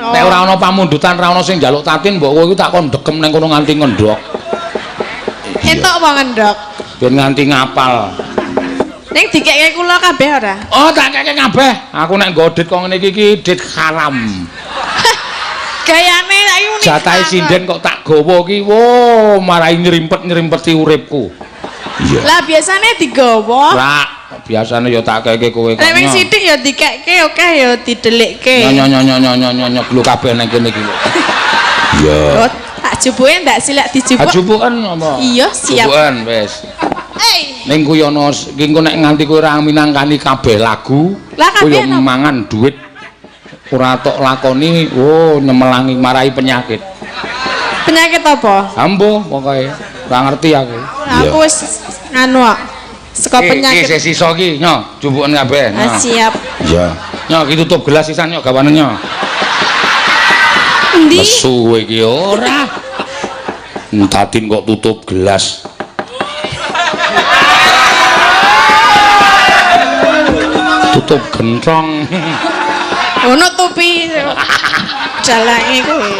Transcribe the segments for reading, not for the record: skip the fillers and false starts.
Nek ora ana pamundutan, ora ana sing njaluk tatin, mbok kowe iku tak kon dekem ning kono nganti ngendhok. Entuk apa ngendhok? Ben nganti ngapal. Ning dikekke kula kabeh ora? Oh, tak keke kabeh. Aku nek nggo dit kok ngene iki dit haram. Gayane saiki unik. Jatahe sinden kok tak gawa iki, wo, marai nyrimpet-nyrimpeti uripku. Iya. Lah biasane digawa. Lah, biasane ya tak keke kowe kok. Nek wing sithik ya dikekke, oke ya didelikke. Nyo glu kabeh nang kene iki. Iya. Oh, tak jubuke ndak silak dijubuk. Ajubuken apa? Iya, siap. Jubuken wis. Hey. Ning kuyono iki engko nek nganti kowe ora minangkani kabeh lagu, kowe yo mangan duit ora tok lakoni, oh nyemelangi marai penyakit. Penyakit apa? Ambo pokoke ora ngerti aku. Aku wis nganu kok. Saka penyakit. Iki sisa iki, nyo, jumbuken kabeh. Siap. Iya. Nyo, iki tutup gelas sisan nyo gawane nyo. Endi? Mesu kowe iki ora. Entatin kok tutup gelas. Tutup gentong. Ono tupi. Jalange kowe.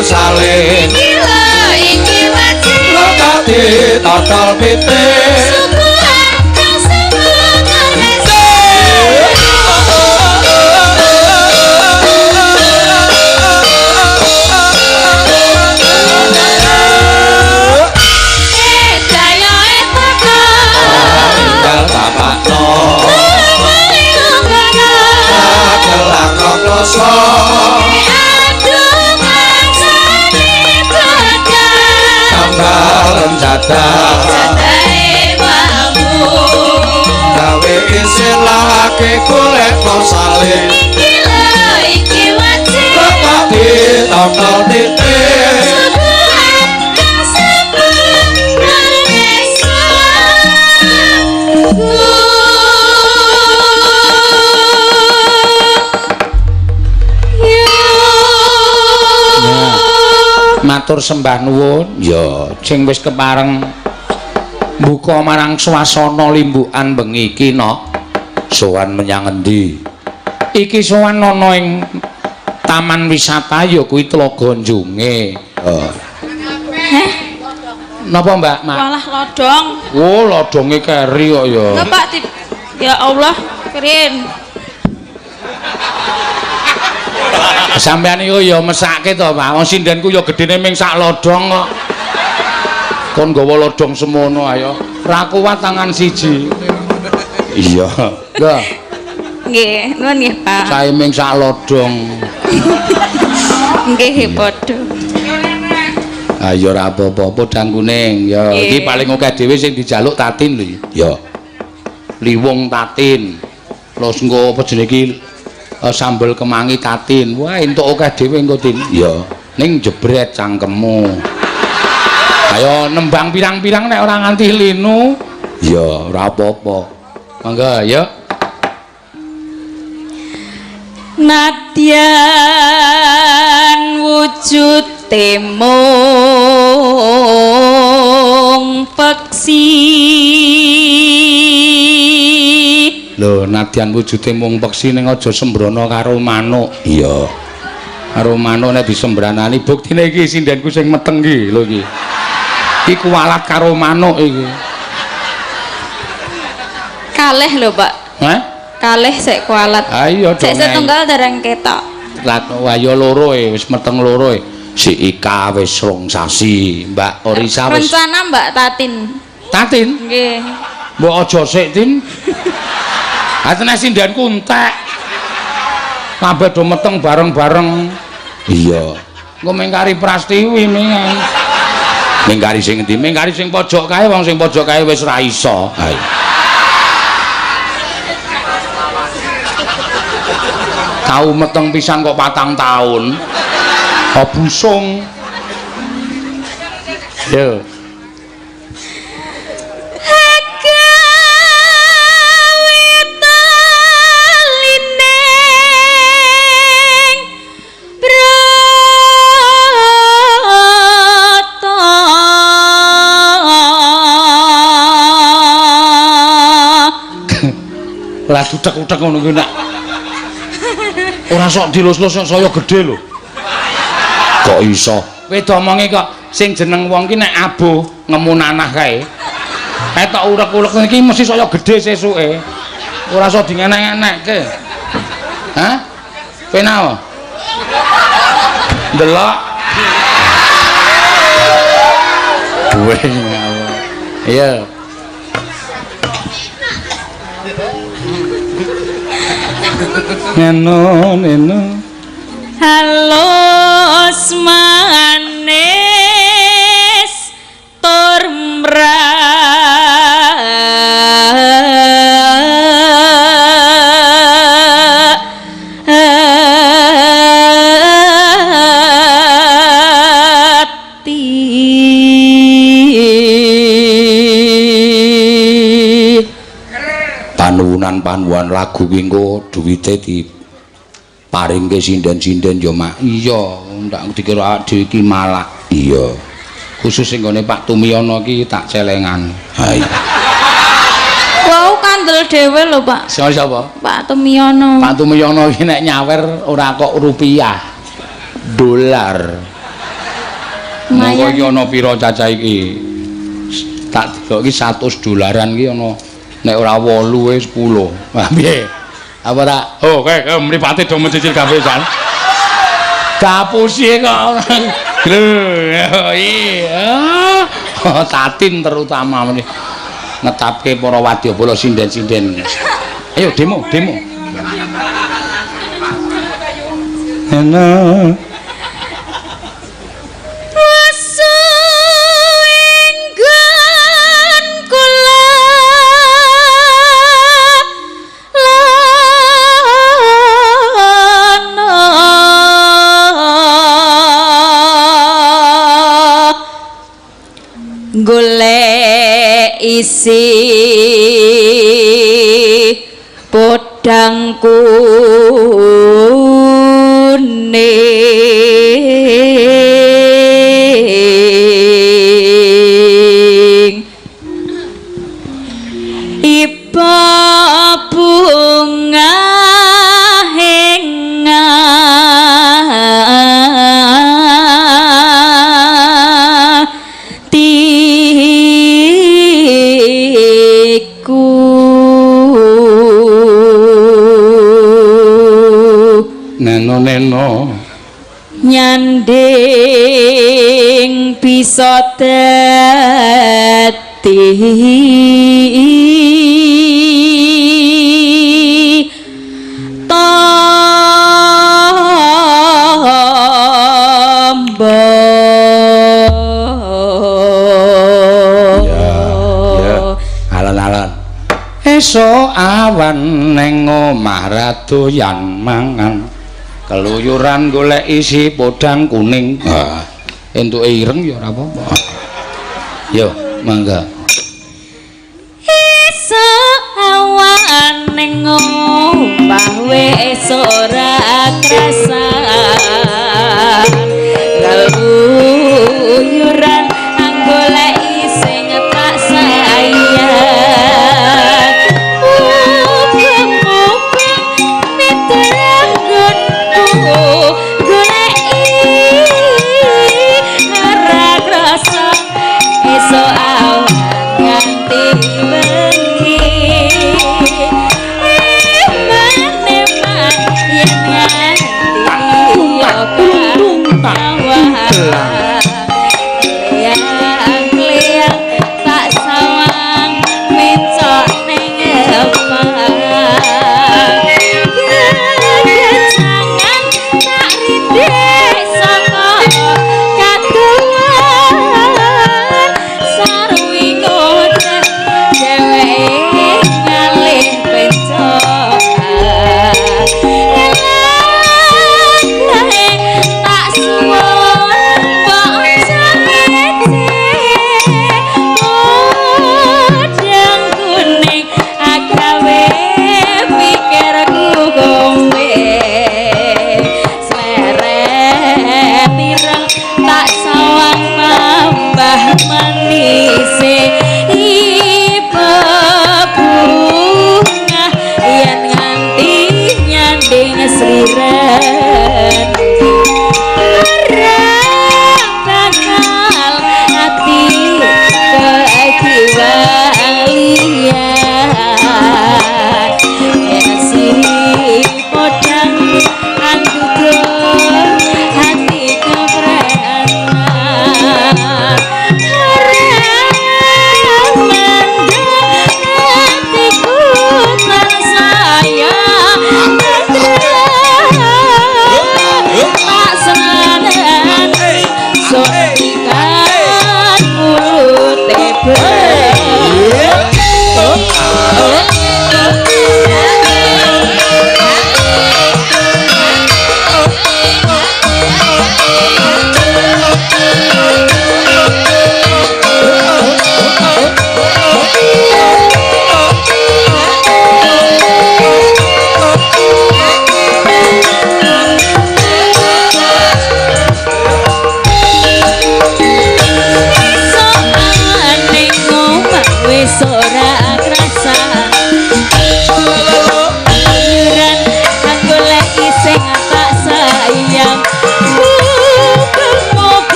Salin iki wajib lokati total pitik sukuan kasebut daya etaka tinggal tapakno gelang kloso jadahe wamu gawe isilake golek salin iki wajib lokati total titik matur sembah nuwun ya sing wis kepareng mbuka marang swasana limbukan bengi iki no sowan menyang endi iki sowan ana ing taman wisata ya kuwi Tlaga Njunge. Heh napa Mbak Mak? Walah lodong. Oh lodonge keri kok ya. Lho Pak ya Allah keren. Sampeyan iku ya mesake to, Pak. Wong sindenku ya gedene ming sak lodong kok. Kon nggawa lodong semono ayo. Ra kuat tangan siji. Iya. Lah. Nggih, nuwun nggih, Pak. Sae ming sak lodong. Nggih, padha. Ayo ora apa-apa Dang Kuning. Ya, iki paling akeh dhewe sing dijaluk tatin lho. Ya. Liwung tatin. Terus engko apa jenenge iki? Sambel kemangi tatin. Wah, entuk akeh dhewe engko Tin. Ya, ning jebret cangkemmu. Ayo nembang pirang-pirang nek ora nganti linu. Ya, ora apa-apa. Mangga, ya. Nadyan wujute mung peksi. Lho, nadyan wujude mung peksi ning aja sembrono karo manuk. Iya. karo manuk nek disembranani buktine iki sindenku sing meteng iki lho iki. Iki kualat karo manuk iki. Kalih lho, Pak. Hah? Kalih sik kualat. Ha iya dong. Sik setunggal dereng ketok. Lah waya loro wis meteng loro. Si Ika wis rong sasi, Mbak Orisa wis. Rencana Mbak Tatin. Tatin? Nggih. Mbok aja sik, Tin. Ha tenan sindanku entek. Kabeh do meteng bareng-bareng. Iya. Engko mengkari Prastiwi mingan. Mengkari sing endi? Mengkari sing pojok kae, wong sing pojok kae wis ra iso. Ha. Tau meteng pisan kok 4 tahun. Busung. Yo. Lah dutek-utek ngono kuwi nak. Ora sok dilus-lus saya gedhe lho. Kok iso? Kowe domonge kok sing jeneng wong ki nek abuh ngemu nanah kae. Ketok urek-urek iki mesti saya gedhe sesuke. Ora iso dingenek-enekke. Hah? Penawa? Delok. Duwe ngawur. Iya. Neno. Halo manis tur panuwunan lagu kuwi engko duwite diparingke sinden-sinden ya Mak. Iya, ndak dikira awake dhewe iki malak. Iya. Khusus sing gone Pak Tumiyono iki tak celengan. Ha iya. Wau kandel dhewe lho, Pak. Sapa? Pak Tumiyono. Pak Tumiyono iki nek nyawer ora kok rupiah. Dolar. Monggo iki ana pira cacah iki? Tak delok iki 100 dolaran iki ana nek ora 8 wis 10. Wah piye? Apa tak? Oh, kae mripate do mencicil gawe jan. Dapusi kok. Lho, iya. Tatin terutama meneh. Ngetapke para wadyabala sinden-sinden. Ayo demo. Enak. Golek isi podang kuning iba bunga Neno nyanding bisa dadi tamba ya alon-alon esuk awan ning omah radoyan mangan keluyuran golek isi podang kuning. Entuke ireng ya ora apa-apa. Yo, mangga. Esuk awan ning omah wis ora krasan. Keluyuran golek isi tak sayang. Golek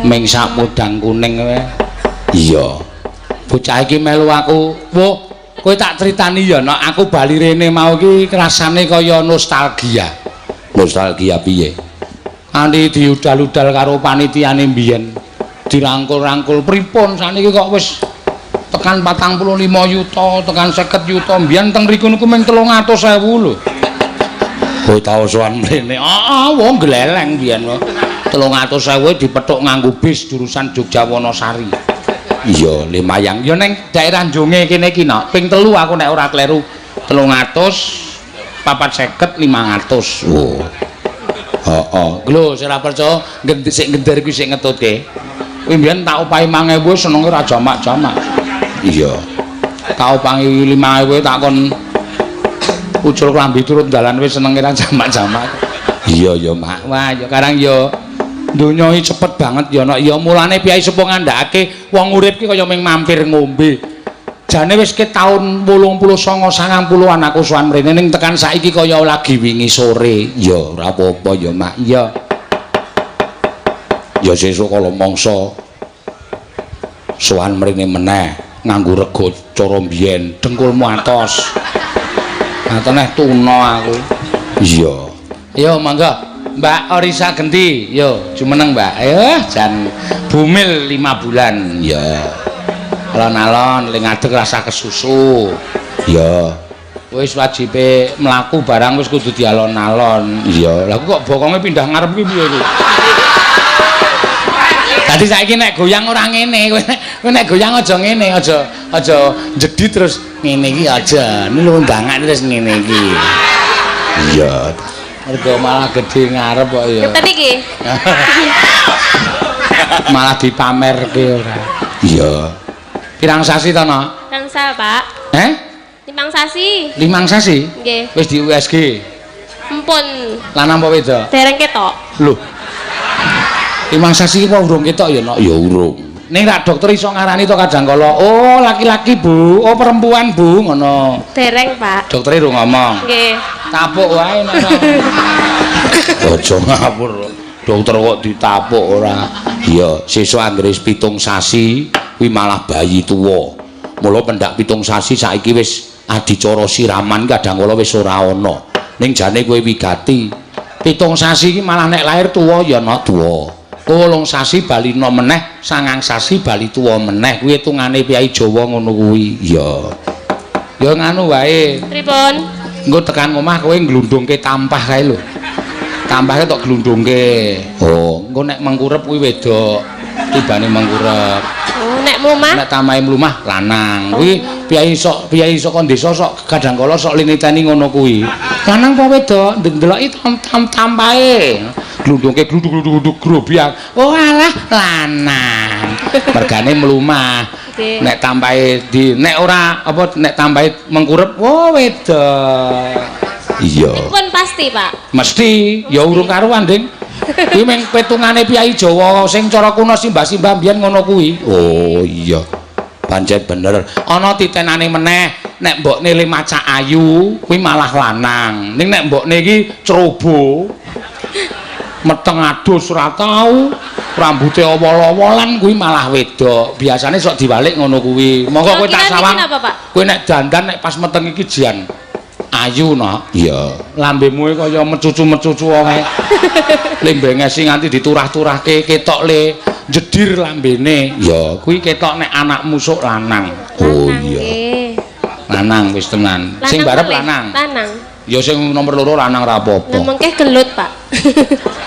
Ming sak mudang kuning kowe. Iya. Bocah iki melu aku. Woh, kowe tak critani ya nek aku bali rene mau iki rasane kaya nostalgia. Nostalgia piye? Andi diudal-udal karo panitiane mbiyen. Dirangkul-rangkul pripun saniki kok wis tekan 45 yuta, tekan 50 yuta. Mbiyen teng mriku niku mung 300.000 lho. Kowe tau sowan mrene. Wong gleleng mbiyen kok. 300.000 dipethuk nganggo bis jurusan Jogja Wonosari. Iya, lumayan. Ya ning daerah Jonge kene iki nok, ping 3 aku nek ora kleru. 300, 450, 500. Oh. Heeh. Lho, sing ora percaya sik ngender kuwi sik ngetutke. Kuwi mbiyen tak upahi 5.000 senenge ora jamak-jamak. Iya. Tak upahi 5.000 tak kon ucul klambi turut dalan wis senenge ora jamak-jamak. Iya ya, Mak. Wah, ya karang ya donya iki cepet banget ya nek ya mulane piyai sepuh ngandhakake wong urip ki kaya ming mampir ngombe jane wis ke taun 89-90-an aku sowan mrene ning tekan saiki kaya lagi wingi sore. Ya ora apa-apa ya Mak. Ya. Ya sesuk kala mangsa sowan mrene meneh nganggo rega cara mbiyen dengkulmu atos. Ateneh tuna aku. Iya. Yo mangga Mbak Orisa Genti. Yo jumeneng Mbak. Ayo jan bumil 5 bulan. Ya. Alon-alon ling adeg rasa kesusu. Ya. Wis wajibe mlaku barang wis kudu dialon-alon. Iya. Lah kok bokonge pindah ngarep ki piye iki? Dadi saiki nek goyang ora ngene, kowe nek goyang aja ngene, aja jedhi terus ngene iki aja. Ini lho undangan terus ngene iki. Iya. Mergo malah gedhe ngarep kok ya. Ngeten iki. Malah dipamerke ora. Iya. Pirang sasi to, Nok? Rangsa, Pak. 5 sasi. 5 sasi? Nggih. Wis di USG. Empun. Lanang apa wedok? Dereng ketok. Lho. 5 sasi apa urung ketok ya, Nok? Ya urung. Ning rak dokter iso ngarani to kadang kala, "Oh, laki-laki, Bu. Oh, perempuan, Bu." Ngono. Dereng, Pak. Doktere urung ngomong. Nggih. Tapuk wae nek ora. Aja ngawur. Dokter kok ditapuk ora. Iya, sesuk anggere 7 sasi kuwi malah bayi tuwa. Mula pendak 7 sasi saiki wis adicara siraman kadang kala wis ora ana. Ning jane kowe wigati 7 sasi iki malah nek lahir tuwa ya ana tuwa. 8 sasi bali no meneh, 9 sasi bali tuwa meneh. Kuwi hitungane piyai Jawa ngono kuwi. Iya. Ya nganu wae. Pripun? Engko tekan omah kowe nglundungke tampah kae lho. Tampahke tok glundungke. Oh, engko nek mengkurep kuwi wedok. Tibane mengkurep. Oh, nek mlumah? Nek tamahe mlumah lanang. Kuwi piyai saka desa sok kadang kala sok liniteni ngono kuwi. Lanang apa wedok? Ndeloki tampahe. Glundungke gluduk-gluduk grobyang. Oh alah lanang. Mergane mlumah. Nek tampahe nek ora apa nek tampahe mengkurep, oh wedok. Iya. Pun pasti, Pak. Mesti, ya urung karuan, Ding. Kuwi meng petungane piyai Jawa sing cara kuno simbah-simbah mbiyen ngono kuwi. Oh iya. Pancen bener. Ana titenane meneh, nek mbokne le macak ayu, kuwi malah lanang. Ning nek mbokne iki cerobo. Meteng adus ora tau, rambute owol-owolan kuwi malah wedok. Biasane sok diwalik ngono kuwi. Monggo kowe tak sawang. Kowe nek dandan nek pas meteng iki jian ayu no. Iya. Lambemu kaya mecucu-mecucu wae. Lembengesi nganti diturah-turahke ketok le jedir lambene. Ya, kuwi ketok nek anakmu sok lanang. Oh iya. Lanang wis tenan. Sing barep lanang. Lanang. Ya sing nomor 2 lanang ra apa-apa. Lah mengke gelut, Pak.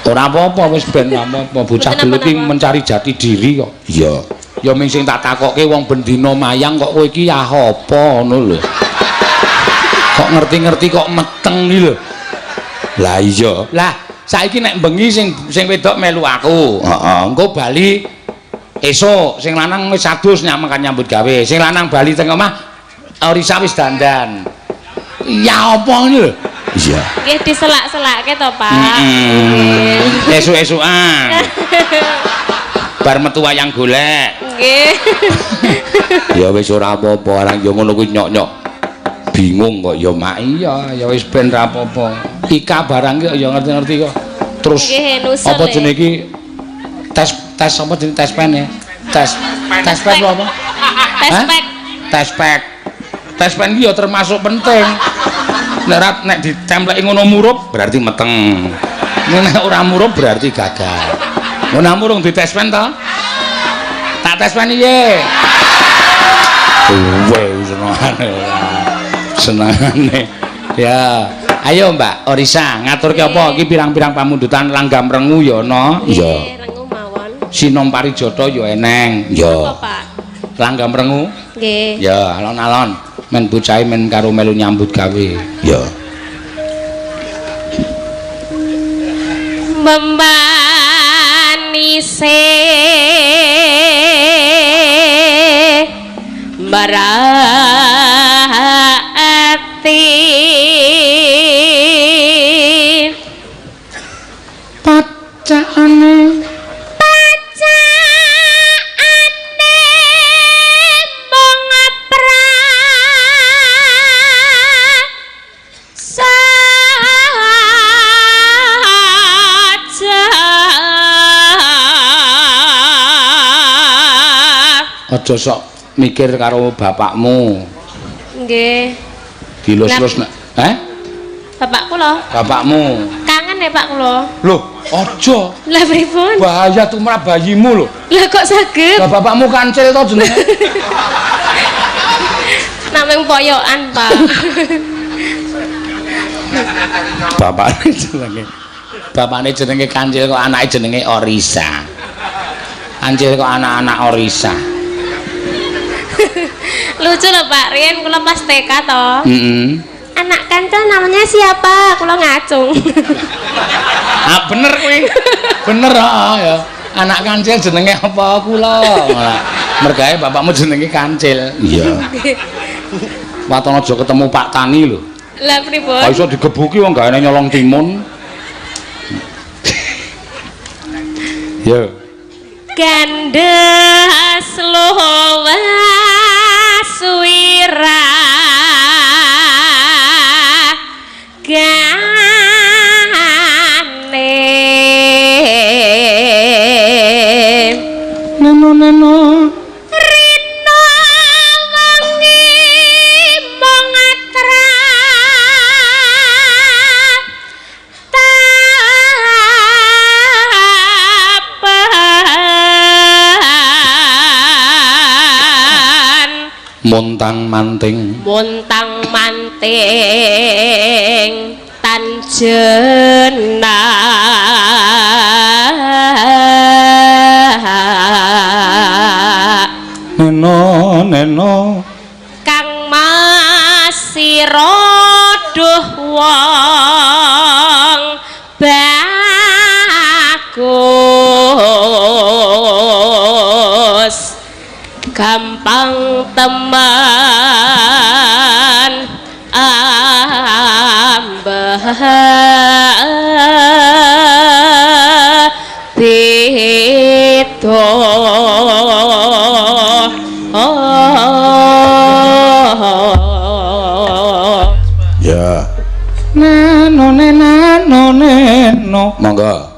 Ora apa-apa wis ben apa bocah gelut iki mencari jati diri kok. Iya. Ya ming sing tak takokke wong bendina mayang kok kowe iki ah apa ngono lho. Kok ngerti-ngerti kok meteng iki lho. Lah iya. Lah saiki nek bengi sing wedok melu aku. Heeh. Engko bali esuk sing lanang wis adus nyambut gawe. Sing lanang bali teng omah Orisa wis dandan. Ya apa ini lho? Iya. Nggih diselak-selakke to, Pak. Esuk-esukan. Bar metu wayang golek. Nggih. Ya wis ora apa-apa, arang yo ngono kuwi nyok-nyok. Bingung kok ya mak iya, ya wis ben ra apa-apa. Ika barang ki ya ngerti-ngerti kok. Terus apa jenenge iki? Tes apa jenenge tes pen ya? Tes pen apa? Tes pek. Tes pen iki ya termasuk penting. Nek ditempleki ngono murup berarti meteng. Nek ora murup berarti gagal. Ngono murung dites pen to? Tak tes pen piye? Wes senengane. Ya, ayo Mbak Orisa ngaturke apa iki pirang-pirang pamundutan langgam rengu ya ana. Iya. Rengu mawon. Sinom parijata ya eneng. Ya. Langgam rengu? Nggih. Ya, alon-alon. Men bocahe men karo melu nyambut gawe. Ya. Membanise barati pacane mong Aja sok mikir karo bapakmu. Nggih. Dilus-lus nek. Bapak kula. Bapakmu. Kangen ya Pak kula. Loh, aja. Lah pripun? Bahaya tumrap bayimu lho. Lah kok saged? Lah bapakmu kancil to jenenge. Namung poyokan, Pak. Bapakne jenenge kancil kok anake jenenge Orisa. Kancil kok anak-anak Orisa. Lucu lho Pak, riyen kula pas TK to. Anak kancil namanya siapa? Kula ngacung. Ah bener kuwi. Bener ya. Anak kancil jenenge apa kula? Mergawe bapakmu jenenge kancil. Iya. Waton aja ketemu Pak Tani lho. Lah pripun? Kok iso digebuki wong gaene nyolong timun. Ya. Gandes lowas suwira gane neno rino wengi mongatra montang manting tanjena neno kang masira duh wong bagus gampang teman beda ya neno monggo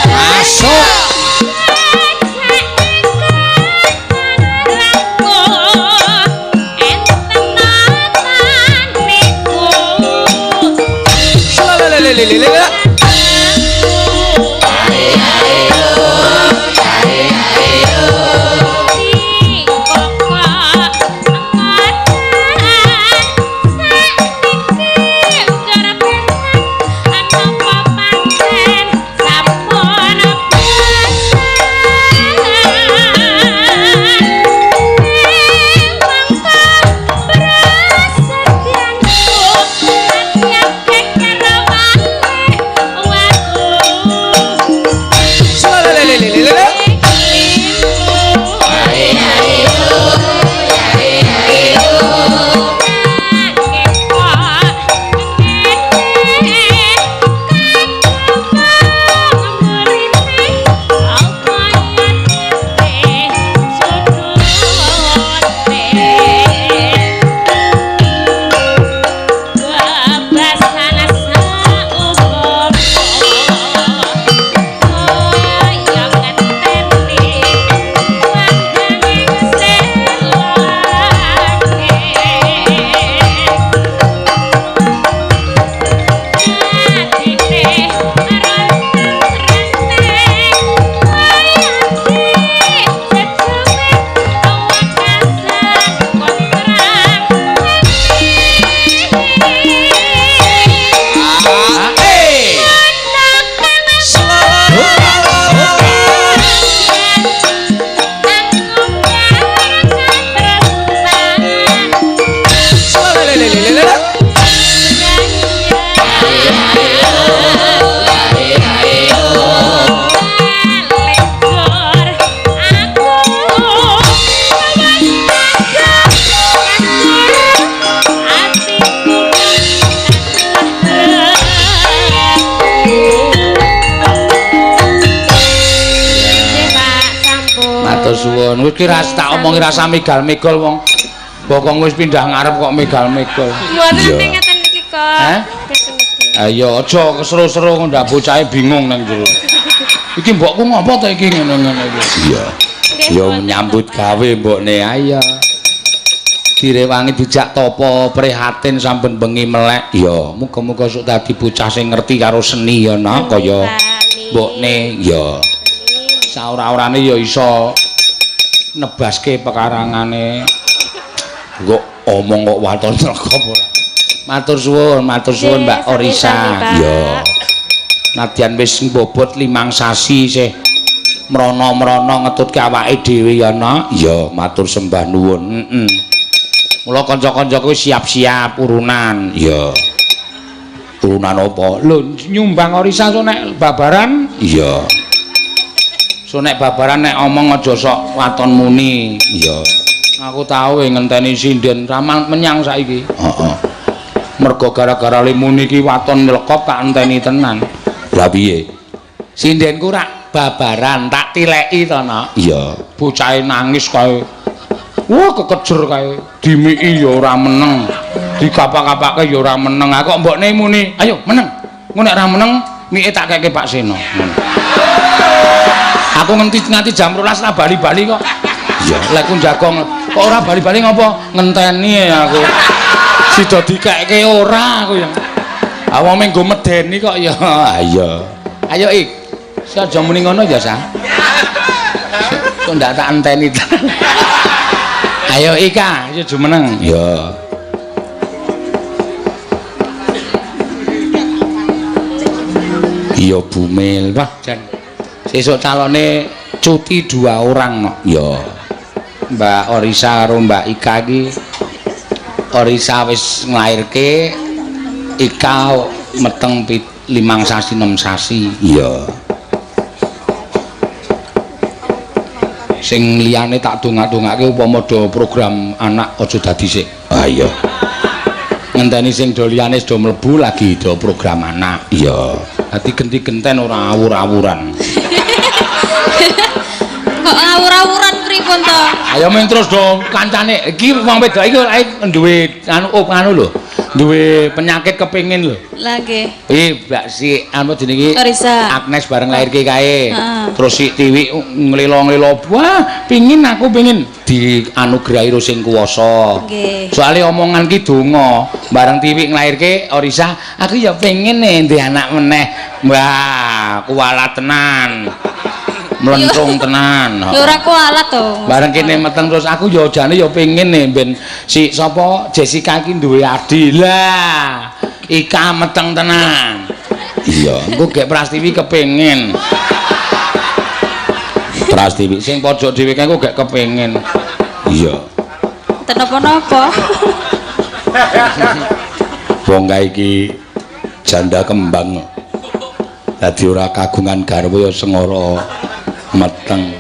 Masuk. Suwun wis ki ras tak omongi rasa megal-megol wong bokong wis pindah ngarep kok megal-megol. Mboten ngeten iki kok. Hah? Ayo aja keseru-seru ndak bocahe bingung nang jero. Iki mbokku ngopo to iki ngene-ngene iki? Iya. Ya nyambut gawe mbokne ayo. Direwangi dijak topo prihatin sampun bengi melek. Ya, muga-muga sok dadi bocah sing ngerti karo seni ya nah kaya mbokne ya. Saora-orane ya iso nebaske pekarangane kok omong kok waton rekop ora. Matur suwun Mbak Orisa. Ya. Nadyan wis mbobot 5 sasi sih mrono-mrono ngetutke awake dhewe ya ana. Ya matur sembah nuwun. Heeh. Mula kanca-kancaku siap-siap urunan. Ya. Urunan apa? Lho nyumbang Orisa so nek babaran? Iya. So nek babaran nek omong aja sok waton muni. Iya. Aku tau ngenteni sinden ramal menyang saiki. Heeh. Mergo gara-gara le muni iki waton nylekop tak enteni tenan. Lah piye? Sindenku rak babaran tak tileki to, Nak. Iya. Bocahe nangis kae. Wah kekejer kae. Dimiki ya ora meneng. Dikapak-kapake ya ora meneng. Aku mbokne muni, "Ayo meneng." Engko nek ora meneng, mike tak keke Pak Seno. Ngono. Aku nganti jam 12 lah bali-bali kok. Iya, lek ku jagong kok ora bali-bali ngopo? Ngenteni aku. Sida dikeke ora aku ya. Awak menggo medeni kok ya. Ayo. Ayo Ik. Aja muni ngono ya, Sa. Kok ndak tak enteni. Ayo Ika, ayo jumeneng. Ya. Iya Bumil, wah jan. Sesuk calone cuti 2 orang no. Ya. Mbak Orisa karo Mbak Ika iki. Orisa wis nglairke, Ika meteng 5 sasi 6 sasi. Iya. Sing liyane tak dongak-dongake upama do program anak aja dadi sik. Ah iya. Ngenteni sing do liyane do mlebu lagi do program anak. Iya. Dadi genti-genten ora awur-awuran. Kok awur-awuran pripun to? Ayo men terus do kancane iki wong wedok iki duwe anu lho. duwe penyakit kepingin lho. Lah nggih. Mbak si anu jenenge Risa. Agnes bareng lahirke kae. Heeh. Terus si Tiwi nglelo-nglelo, "Wah, pingin di anugrahi ro sing kuwasa." Nggih. Soale omongan ki donga, bareng Tiwi nglahirke Risa, aku ya pengin ndek anak meneh. Wah, kuwalat tenan. Mlentrung tenan. Ya ora kualat to. Bareng kene meteng terus aku ya jane ya pengin ben si sapa Jessica iki duwe adi. Lah, Ika meteng tenan. Iya, engko gek Prastiwi kepengin. Prastiwi sing pojok dhewe kae engko gek kepengin. Iya. Ten napa-napa. Wong kae iki janda kembang. Dadi ora kagungan garwa ya sengara meteng.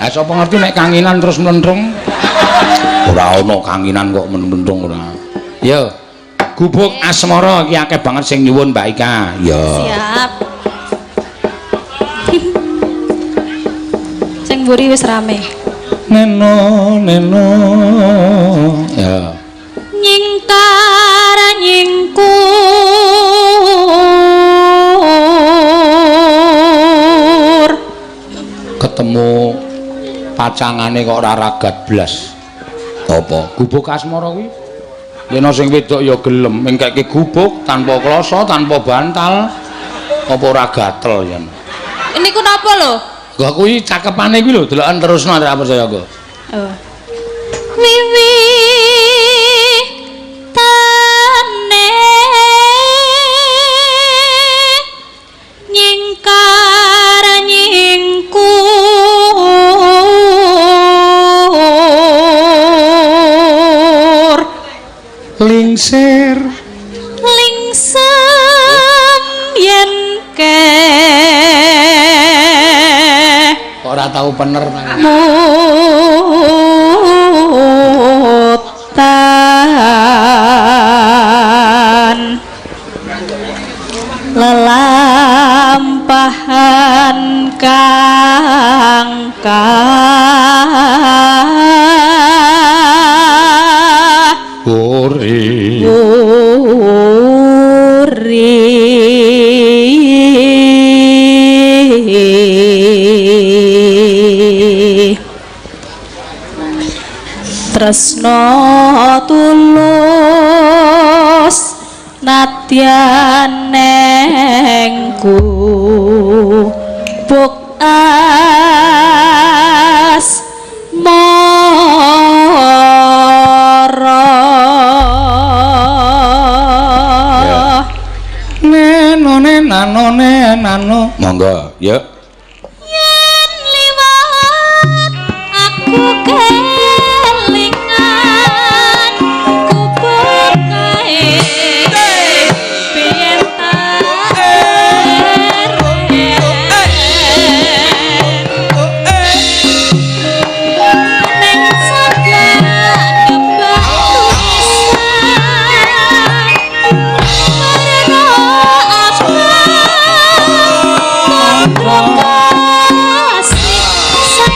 Ah sapa ngerti nek kanginan terus mlentrung? Ora ana kanginan kok mlentrung ora. Yo, gubuk asmara iki akeh banget sing nyuwun Mbak Ika. Yo. Siap. Sing mburi wis rame. Neno. Ya. Nyingkar nyingkur ketemu pacangane kok ora ragat blas. Apa? Gubuk asmara kuwi? Yen sing wedok ya gelem mengkeke gubuk tanpa kloso, tanpa bantal. Apa ora gatel yen? Ini ku napa lho? Gak kuwi cakepane kuwi lho, deloken terusno ora percaya kok. Oh. Wiwi tane nyingkar nyingkur Lingsir lingsem yen ke ora tau pener nang. Mutan lelampahan Uri tresno tulus nadyan nengku buk asmara nano monggo yuk yen liwat aku kelingan kubur kae biyen ning sablak kembang tulisan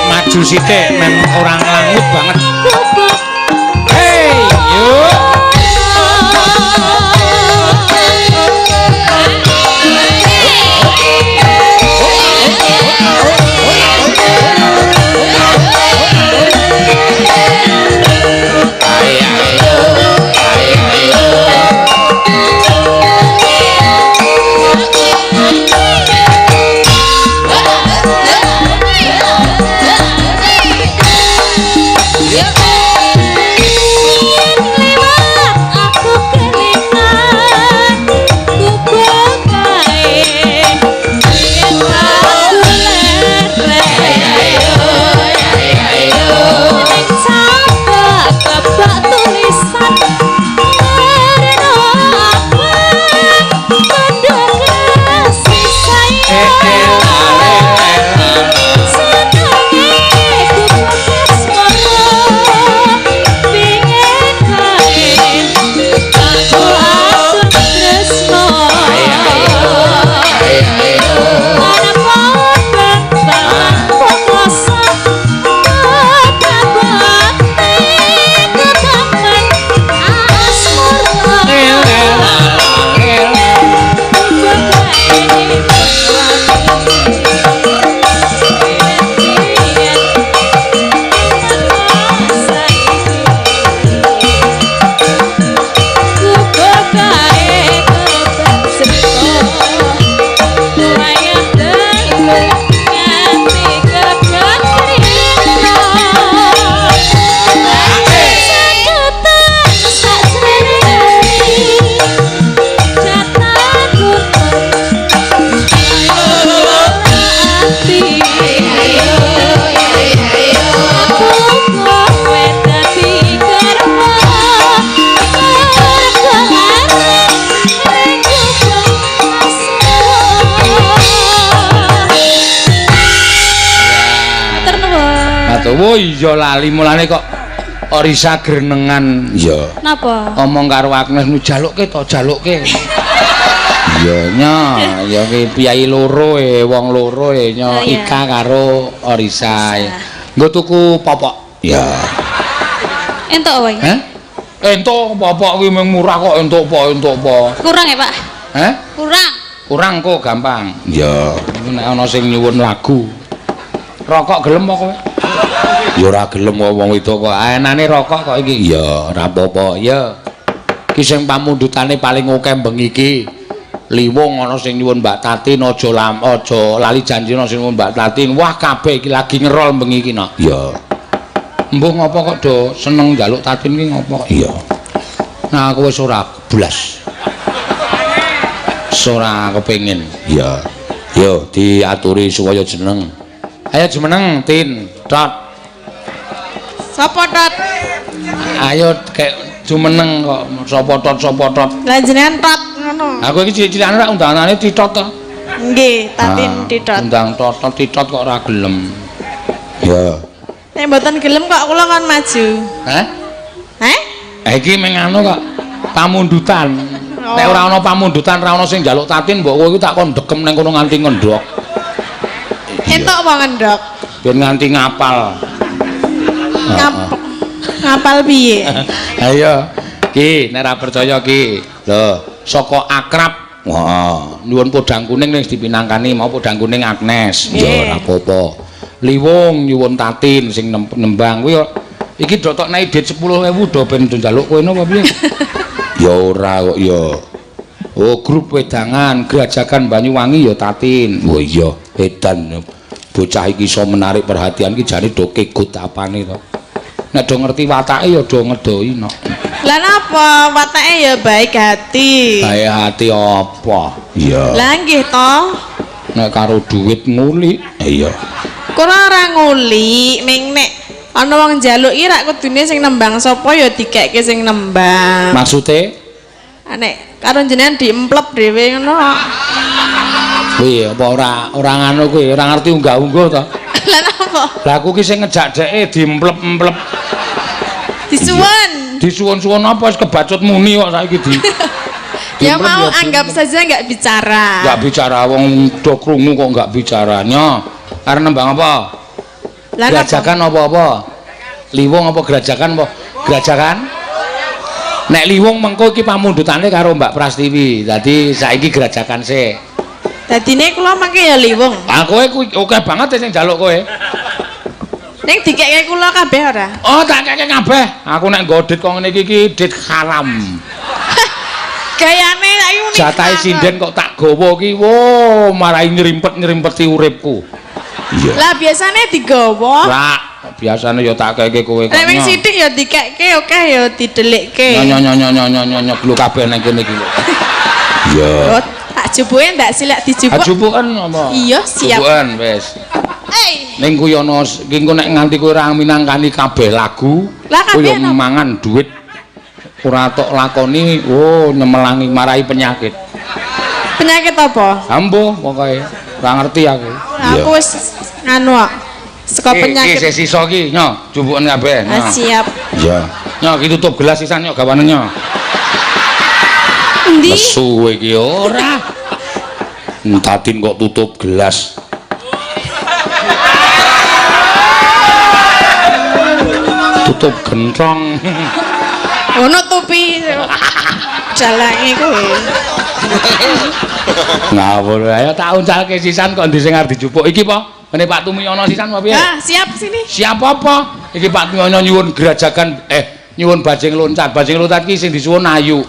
Maju sithik men orang langut banget. Hey, yuk. Oh iya lali mulane kok Orisa grenengan. Iya. Napa? Omong karo Agnes nu jalukke to jalukke. Iya nya, ya ki piyai loro wong loro nya Ika karo Orisa. Nggo tuku popok. Iya. Entuk wae. Hah? Entuk popok kuwi mung murah kok entuk apa? Kurang ya, Pak? Hah? Kurang. Kurang kok gampang. Iya. Nek ana sing nyuwun lagu. Rokok gelem apa kowe? Ya ora gelem wong wedok kok. Enane rokok kok iki. Ya ora apa-apa. Ya. Ki sing pamundhutane paling akeh bengi iki. Liwung ana sing nyuwun Mbak Tatin aja lali janji ana sing nyuwun Mbak Tatin. Wah kabeh iki lagi ngerol bengi iki nok. Ya. Mbuh ngopo kok do seneng njaluk Tatin ki ngopo? Iya. Nah aku wis ora blas. Ora kepengin. Iya. Yo diaturi supaya jeneng. Ayo jumeneng Tin, Dot. Sapa Dot? Ayo kek jumeneng kok sapa Tot. Lah jenengan Tot ngono. Aku iki cilik-cilikane rak undanganane Titot to. Nggih, Tatin Titot. Undang Tot Titot kok ora gelem. Ya. Nek mboten gelem kok kula kan maju. Hah? Hah? Iki meng anu kok pamundutan. Nek ora ana pamundutan, ora ana sing njaluk Tatin, mbok kowe iku tak kon dekem ning kono nganti ngendhok. Entuk apa ngendhok? Ben nganti ngapal. Ngapal piye? Ayo. Ki, nek ora percaya ki. Lho, saka akrab. Heeh. Nuwun podang kuning ning dipinangkani mau podang kuning Agnes. Ya ora apa-apa. Liwung nyuwun Tatin sing nembang kuwi iki do tok naik dit 10.000 do ben njaluk kowe apa piye? Ya ora kok ya. Oh, grup wedangan Gerajakan Banyuwangi ya Tatin. Oh iya, edan. Bocah iki iso menarik perhatian ki jane do kegut apane to. Nek do ngerti watake ya do ngedoi nok. Lah napa watake ya baik hati. Baik hati apa? Iya. Lah nggih to. Nek karo duit nguli. Iya. Kula ora nguli, ming nek ana wong njaluki rak kudune sing nembang sapa ya dikekke sing nembang. Maksude? Nek karo jenengan diemplep dhewe ngono. Kuwi apa ora ngono kuwi, ora ngerti unggah-ungguh to. Lah napa? Lah aku ki sing ngejak dheke diemplep-emplep. Disuwun. Disuwun-suwun apa wis kebacut muni kok saiki di. Ya mau anggap saja enggak bicara. Enggak bicara wong do krungu kok enggak bicara. Nyo, arep nembang apa? Gerajakan apa-apa? Liwung apa gerajakan apa? Gerajakan? Nek liwung mengko iki pamundhutane karo Mbak Prastiwi. Dadi saiki gerajakan sik. Dadine kula mangke ya liwung. Ah kowe kuwi akeh banget sing njaluk kowe. Ning dikekke kula kabeh ora? Oh, tak keke kabeh. Aku nek nggo dit kok ngene iki dit haram. Gayane ayu ning. Jatahe sinden kok tak gawa iki, wo, marai nyrimpet-nyrimpeti uripku. Iya. Lah biasane digawa. Lah, biasane ya tak keke kowe kok. Nek wing sithik ya dikekke oke ya didelikke. Nyo glu kabeh nang kene iki. Iya. Oh, tak jupuke ndak silak dijupuk. Ajupuken apa? Iya, siap. Jupuken wis. Hey. Ning kuwi ana engko nek nganti kowe ora minangkani kabeh lagu, Lah kowe kabeh ya mangan duit ora tok lakoni, oh nyemelangi marai penyakit. Penyakit apa? Ambo pokoke ora ngerti aku. Aku wis nganu kok. Saka penyakit. Iki sisa iki, nyo, jumbuken kabeh. Ah, siap. Iya. Nyo, iki tutup gelas sisan nyo gawane nyo. Endi? Nesu kowe iki ora. Entatin kok tutup gelas. Tutup gentong. Ono tupi. Jalange kowe. Ngawur ayo tak uncalke sisan kok ndi sing arep dijupuk iki apa? Ngene Pak Tumiyono sisan apa piye? Ah, siap sini. Siapa apa? Iki Pak Tumiyono nyuwun gerajakan nyuwun bajing loncat. Bajing loncat iki sing disuwun ayu.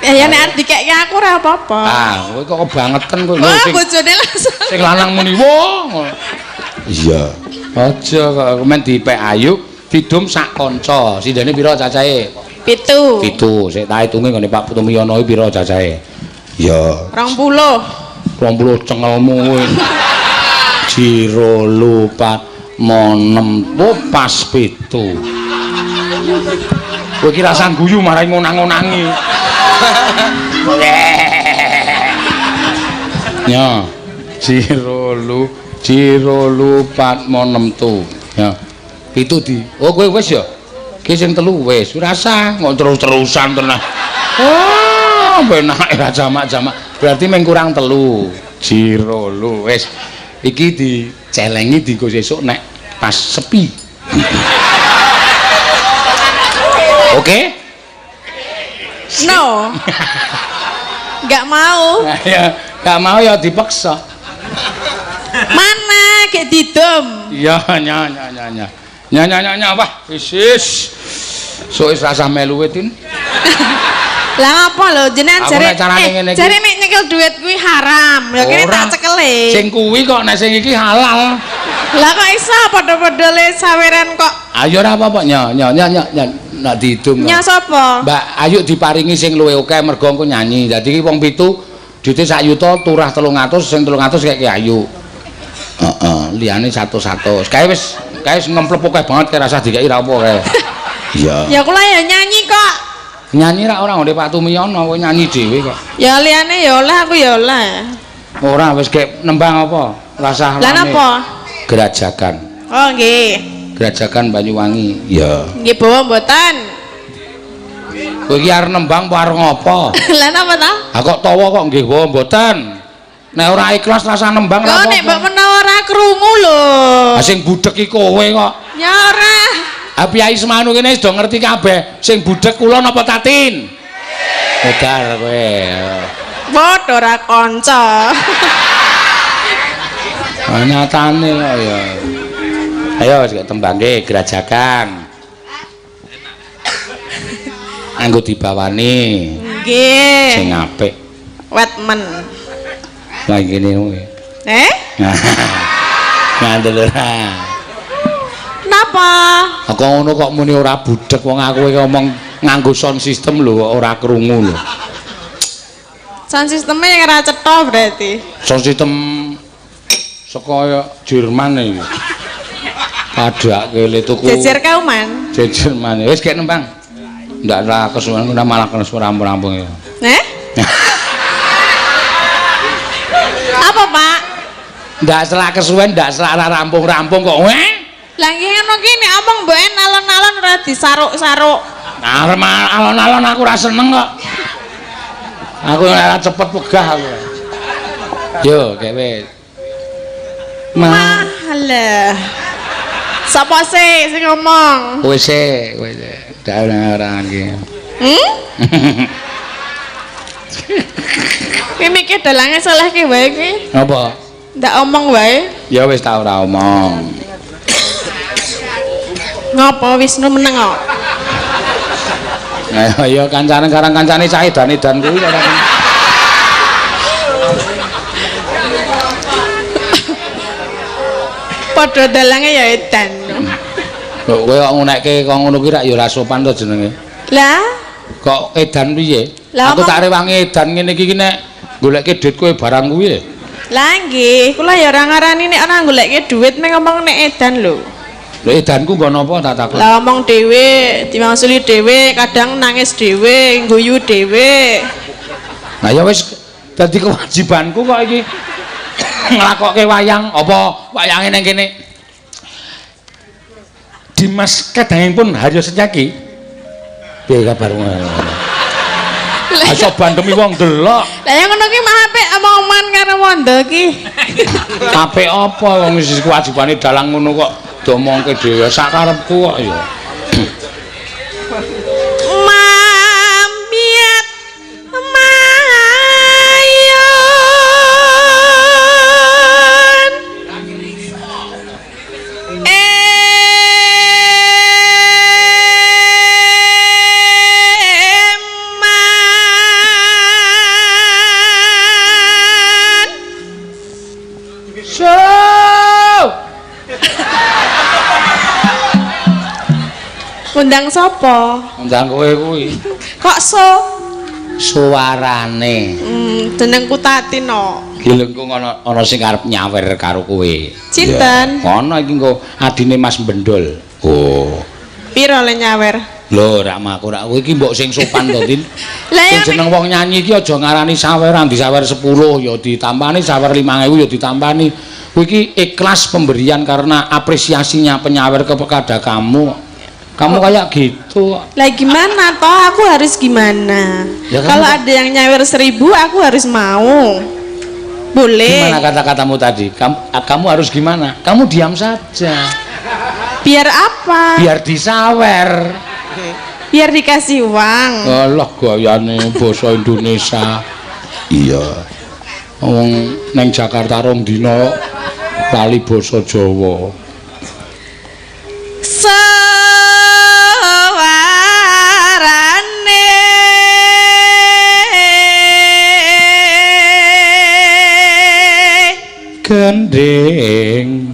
Ya nek arep dikekke aku ora apa-apa. Ah, kowe kok kebangetan kowe Wah, sing bojone langsung. sing lanang muni wong. Iya. Aja kok men dipek ayu, didum sak kanca. Sindene pira cacahe? 7. 7. Sik tak hitunge ngene Pak Tumiyono iki pira cacahe? Ya, 20. 20 cengelmu kowe. Jiro lupa monem pas 7. Kowe iki rasan guyu marai ngonang-ngonangi. Ya, Jiro lupa monem tu. Ya. Itu di. Oh kowe wis ya? Ki sing 3 wis. Ora usah kok terus-terusan tenan. Oh, benak ya jamak-jamak. Berarti meng kurang 3. Jiro lu wis. Iki dicelengi dienggo sesuk nek pas sepi. Oke? No. Enggak mau. Ya, enggak mau ya dipaksa. Mana kayak didom. Iya, nya. Nya, wah, wis. Sok wis rasa melu Tin. Lah apa lho jenengan jare jare nek nyekel duit kuwi haram. Ya kene tak cekele. Sing kuwi kok nek sing iki halal. Lah kok iso padha-padha le saweran kok. Ayo ora apa-apa nya. Nak diidum. Nya sapa? Mbak Ayu diparingi sing luwih akeh mergo engko nyanyi. Dadi iki wong 7 duite sak yuta turah 300 sing 300 kek Ayu. Heeh, liyane 100. Kae wis ngemplep akeh banget kaya rasah dikeki ra apa kae. Iya. Ya kula ya nyanyi kok. Nyanyi ra ora ngene Pak Tumiyono, kowe nyanyi dhewe kok. Ya liyane ya oleh aku ya oleh. Ora wis kek nembang apa? Rasah. Lah napa? Gerajakan. Oh nggih. Gerajakan Banyuwangi. Iya. Nggih bawa mboten. Kowe iki arep nembang apa arep ngopo? Lah napa ta? Ha kok tawa kok nggih bawa mboten. Nek ora ikhlas rasa nembang ra apa. Kok nek mbok menawa ora krungu lho. Ha sing budhek iki kowe kok. Ya ora. Ha Piyai Semanu kene wis do ngerti kabeh. Sing budhek kula napa Tatin? Modar kowe. Padha ora kanca. Nyatane kok ya. Ayo wis tembangke gerajakan. Anggo dibawani. Nggih. Sing apik. Wetmen. Lah ngene kowe. Ngandel ora. Napa? Kok ngono kok muni ora budhek wong aku iki ngomong nganggo sound system lho kok ora krungu lho. Sound sistemnya yang ora cetha berarti. Sound system saka Jerman iki. Padake le tuku. Jejer kauman. Jejer man. Wis gek nembang. Ndak ra kesuwen malah kena rampung-rampung ya. Apa, Pak? Ndak selak kesuwen, ndak selak rampung-rampung kok. Lah nggih ngono ki nek omong mboken alon-alon ora disaruk-saruk. Alon-alon aku ora seneng kok. Aku ora cepet wegah aku. Yo, gawe. Malah. Sapa sih sing ngomong? Kowe sik, kowe sik. Ora iki. Ki mikir dalange salehke wae ki. Apa? Ndak omong wae. Ya wis ta ora omong. Ngapa Wisnu meneng kok? Nah, ya kancane karang kancane cah edan-edan kuwi ora. Padha dalange ya edan. Lho kowe kok ngunekke kok ngono kuwi rak ya ora sopan to jenenge. Lah, kok edan piye? Lah, Aku tak rewangi edan ngene iki nek goleke dhuwit kowe barang kuwi. Lah nggih, kula ya ora ngarani nek ana goleke dhuwit mek ngomong nek edan lho. Lho edanku nggo napa tak takon? Lah omong dhewe, dimangsuli dhewe, kadang nangis dhewe, guyu dhewe. Nah ya wis dadi kewajibanku kok iki nglakokke wayang apa wayange ning kene. Dimas kadangipun Haryo Setyaki. Piye kabarmu? Aja bandemi wong delok. Lah yang ngono ki mah apik omong-omongan karo wondo ki. Apik apa wong wis kewajibane dalang ngono kok domongke dhewe sak karepku kok ya. Mamiat undang sapa? Undang kowe kuwi. Kok Suarane. Jenengku Tatino. Gilengku ana sing arep nyawer karo kowe. Cinten? Ana iki engko adine Mas Bendol. Oh. Piro le nyawer? Lho, rak maku rak kowe iki mbok sing sopan to, Tin. Lah ya jeneng wong nyanyi iki aja ngarani saweran, disawer 10 ya ditampani, sawer 5.000 ya ditampani. Kowe iki ikhlas pemberian karena apresiasinya penyawer kepada kamu. Kamu kayak gitu. Lah gimana toh? Aku harus gimana? Ya, kalau ada yang nyawer 1000 aku harus mau. Boleh. Gimana kata-katamu tadi? Kamu harus gimana? Kamu diam saja. Biar apa? Biar disawer. Biar dikasih uang. Alah gayane basa Indonesia. Iya. Wong neng Jakarta rong dina lali basa Jawa. Gending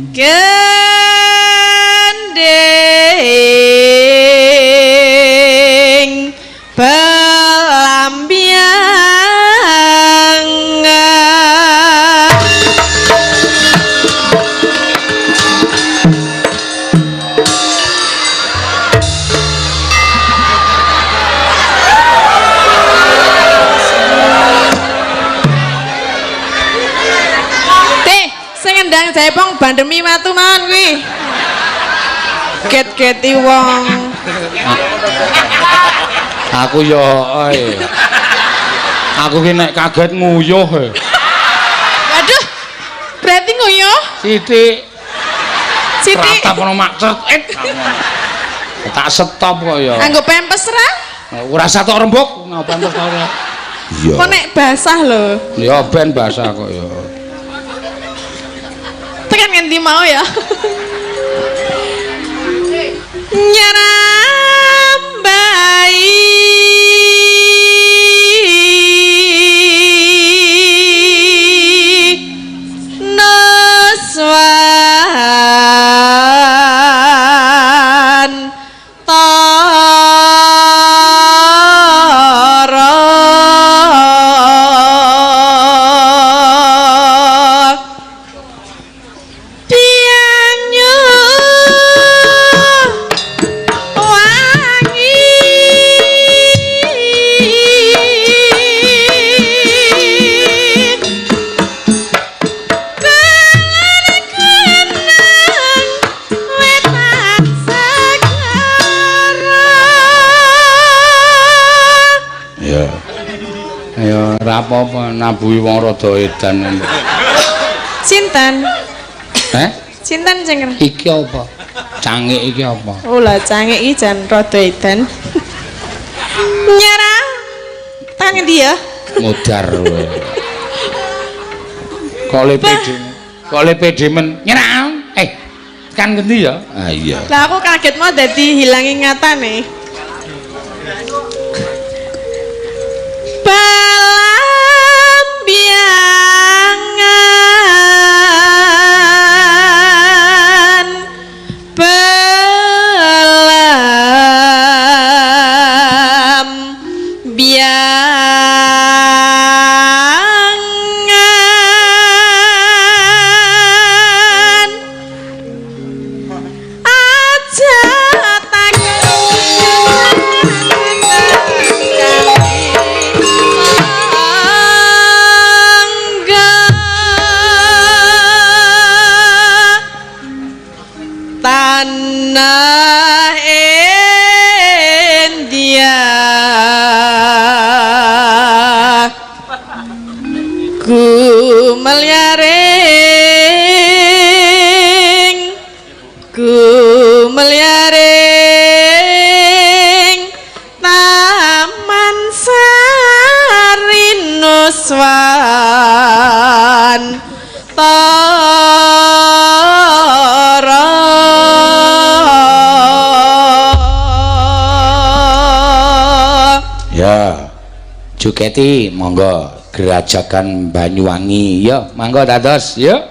Jaipong bandemi watu mawon kuwi. Get-geti wong. Aku yo ae. Aku ki nek kaget nguyuh. Waduh. Berarti nguyuh? Sithik. Sithik. Tatap ono macet. Tak stop kok ya. Anggo pempes ra? Ora satok rembug, ngapa pempes ora. Iya. Kok nek basah lho. Ya ben basah kok ya. Tekan ngendi mau ya? Nyarambai noswan tara pianyu Ya. Ya ora apa-apa nabuhi wong rada edan. Sinten? Sinten sing iki apa? Cangik iki apa? Oh lah cangik iki jan rada edan. Nyara. Tang endi ya? Mudar kowe. Kok le pede men nyerang. Kan ngendi ya? Ah iya. Lah aku kaget mau dadi hilang ingatane. Tanah India ku melyaring Taman Sari Nuswan ya Juketi monggo Gerajakan Banyuwangi ya monggo dados ya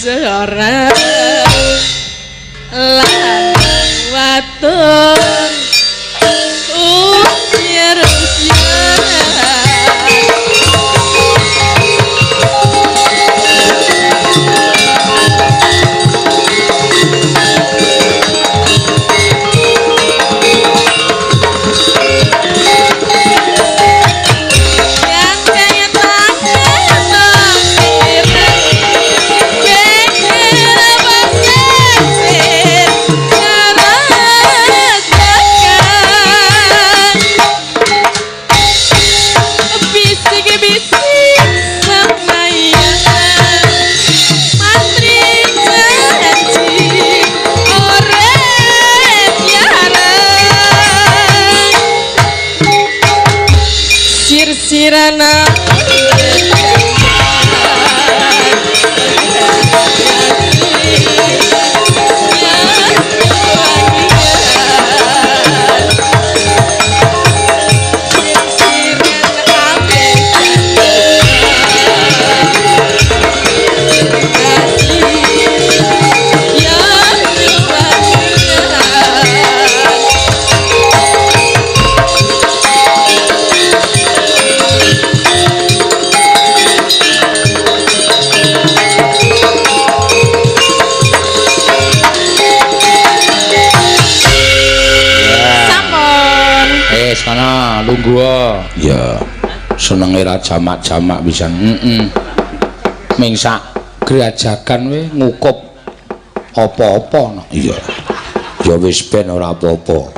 seorang lanang wadon usia sirana sana lungguh ya senenge ra jamak-jamak pisan ming sak grajakan we ngukup apa-apa iya ya wis ben ora apa-apa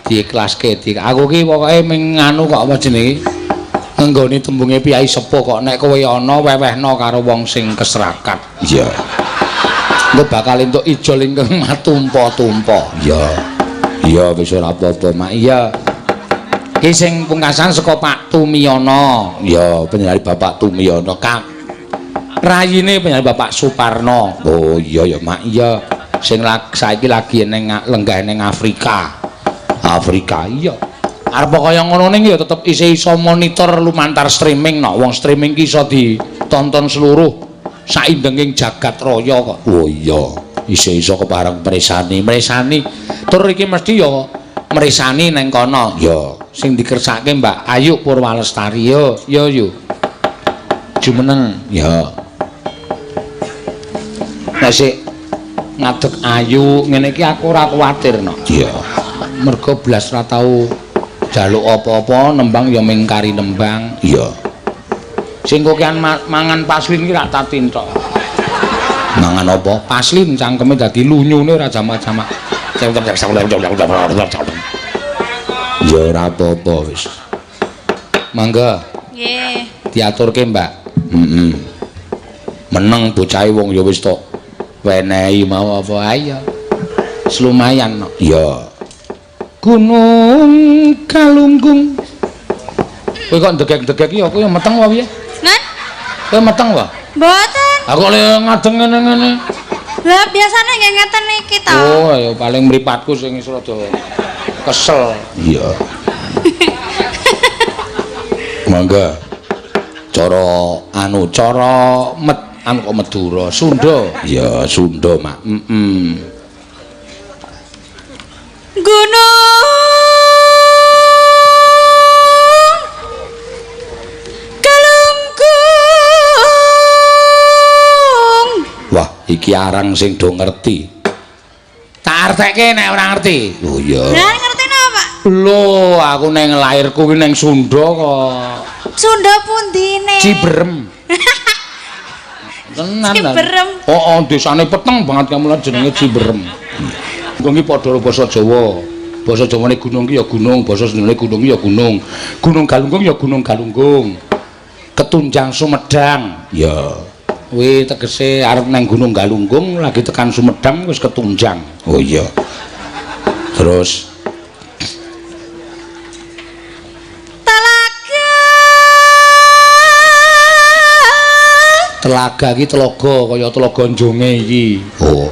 diikhlaske aku ki pokoke ming nganu kok apa jenenge nggone tembunge piyai sepuh kok nek kowe ana wewehno karo wong sing keserakat iya engko bakal entuk ijol ingkang matumpa-tumpa iya wis ora apa-apa mak iya iki sing pungkasan saka Pak Tumiyono ya penyari Bapak Tumiyono Kak rayine penyari Bapak Suparno oh iya ya mak iya sing saiki lagi ning lenggah ning Afrika iya arep kaya ngono ning ya tetep iso monitor lumantar streaming no wong streaming ki iso ditonton seluruh saindenging jagat raya kok oh iya iso kepareng mresani tur iki mesti ya mresani neng kono ya sing dikersake Mbak Ayu Purwalestari yo jumeneng ya nek sik ngadeg ayu ngene iki aku ora kuwatir no iya mergo blas ora tau jaluk apa-apa nembang ya mingkari nembang iya sing kokean mangan paslin ki rak tatintok mangan apa paslin cangkeme dadi lunyune ora jamak-jamak ya ora apa-apa wis. Mangga. Nggih. Diaturke, Mbak. Meneng bocahe wong ya wis tok wenehi mau apa ayo. Lumayan no. Ya. Gunung Galunggung. Kowe kok ndegek-ndegek iki aku ya meteng wae piye? Nah. Kowe meteng wae? Mboten. Aku le ngadeng ngene-ngene. Lah biasane nggih ngeten iki to. Oh, ya paling mripatku sing wis rada kesel. Iya. Mangga. Cara kok Madura, Sunda. Ya, Sunda, Mak. Gunung Galunggung. Wah, iki arang sing do ngerti. Tak artekke nek ora ngerti. Oh iya. Lah ngerti napa, Pak? Lho, aku neng lairku ki neng Sunda kok. Sunda pundine? Ciberem. Tenan. Ciberem. Oh, desane peteng banget kamu lan jenenge Ciberem. Gunung ki padha karo basa Jawa. Basa Jawane gunung ki ya gunung, basa Sundane gunung ki ya gunung. Gunung Galunggung ya Gunung Galunggung. Ketunjang Sumedang. Ya. Kuwi tegese arep nang Gunung Galunggung lagi tekan Sumedang wis ketunjang. Oh iya. Terus Telaga iki telaga kaya telaga Njonge iki. Oh.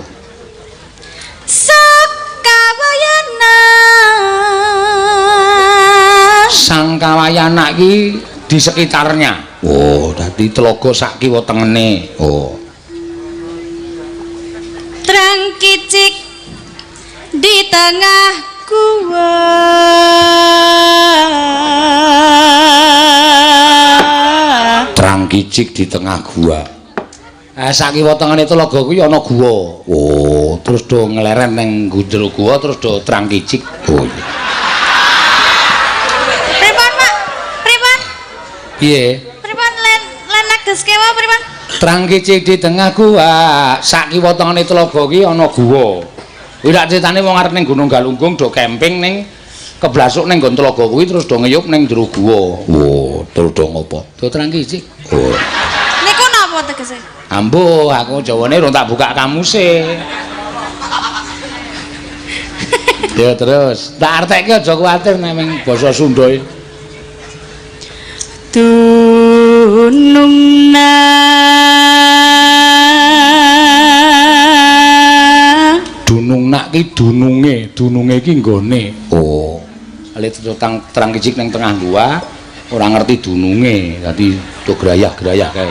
Sangkawayana iki di sekitarnya. Oh, dadi telaga sak kiwa tengene. Oh. Trangkicik di tengah gua. Trangkicik di tengah gua. Sakiwa tengene telaga kuwi ana gua. Oh, terus do ngeleren nang gundul gua terus do trangkicik. Oh iya. Pripun, Pak? Pripun? Piye? Pripun len negeske wae pripun? Trangkicik di tengah gua, sakiwa tengene telaga kuwi ana gua. Kuwi rak critane wong arep ning Gunung Galunggung do camping ning keblasuk ning nggon telaga kuwi terus do ngeyup ning jero gua. Oh, terus do ngopo? Do trangkicik. Oh. Niku napa tegese? Ambo, aku Jawane rung tak buka kamuse. Ya terus, tak artekke aja kuwatir nek ming basa Sunda. Dunungna Dunungna ki dununge ki nggone. Oh. Ale trangkicik ning tengah gua, ora ngerti dununge, dadi do grayah-grayah kae.